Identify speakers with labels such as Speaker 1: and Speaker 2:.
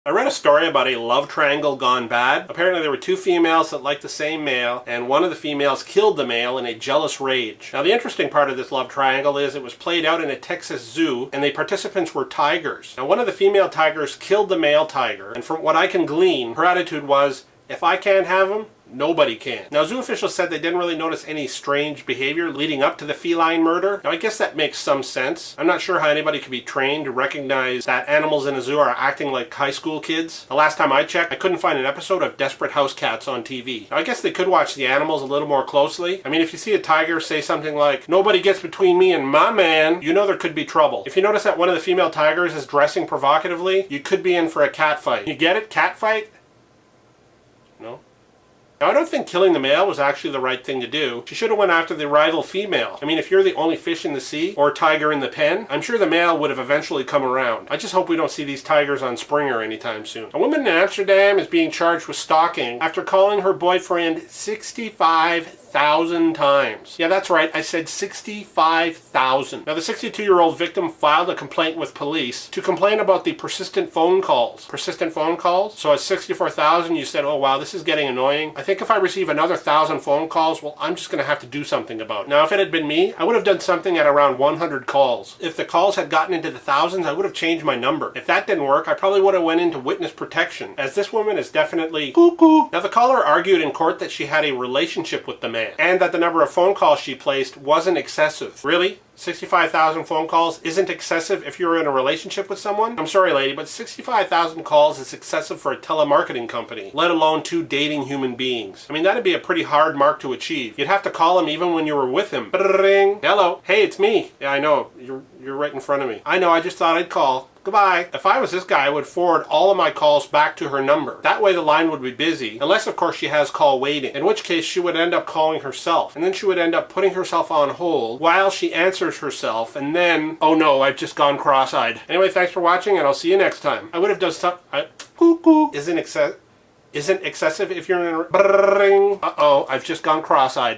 Speaker 1: I read a story about a love triangle gone bad. Apparently there were two females that liked the same male, and one of the females killed the male in a jealous rage. Now the interesting part of this love triangle is it was played out in a Texas zoo, and the participants were tigers. Now one of the female tigers killed the male tiger, and from what I can glean, her attitude was, if I can't have him, nobody can. Now, zoo officials said they didn't really notice any strange behavior leading up to the feline murder. Now, I guess that makes some sense. I'm not sure how anybody could be trained to recognize that animals in a zoo are acting like high school kids. The last time I checked, I couldn't find an episode of Desperate House Cats on TV. Now, I guess they could watch the animals a little more closely. I mean, if you see a tiger say something like, nobody gets between me and my man, you know there could be trouble. If you notice that one of the female tigers is dressing provocatively, you could be in for a cat fight. You get it? Cat fight? No? Now, I don't think killing the male was actually the right thing to do. She should have went after the rival female. I mean, if you're the only fish in the sea, or tiger in the pen, I'm sure the male would have eventually come around. I just hope we don't see these tigers on Springer anytime soon. A woman in Amsterdam is being charged with stalking after calling her boyfriend 65,000 times. Yeah, that's right, I said 65,000. Now, the 62-year-old victim filed a complaint with police to complain about the persistent phone calls. Persistent phone calls? So at 64,000, you said, oh wow, this is getting annoying. I think if I receive another 1,000 phone calls, well, I'm just going to have to do something about it. Now, if it had been me, I would have done something at around 100 calls. If the calls had gotten into the thousands, I would have changed my number. If that didn't work, I probably would have went into witness protection, as this woman is definitely cuckoo. Now, the caller argued in court that she had a relationship with the man, and that the number of phone calls she placed wasn't excessive. Really? 65,000 phone calls isn't excessive if you're in a relationship with someone? I'm sorry, lady, but 65,000 calls is excessive for a telemarketing company, let alone two dating human beings. I mean, that'd be a pretty hard mark to achieve. You'd have to call him even when you were with him. Ring. Hello. Hey, it's me. Yeah, I know. You're right in front of me. I know, I just thought I'd call. Goodbye. If I was this guy, I would forward all of my calls back to her number. That way the line would be busy, unless of course she has call waiting, in which case she would end up calling herself, and then she would end up putting herself on hold while she answers herself, and then, oh no, I've just gone cross-eyed. Anyway, thanks for watching, and I'll see you next time. I would have done stuff. Cuckoo isn't excessive if you're in a ring. Uh-oh, I've just gone cross-eyed.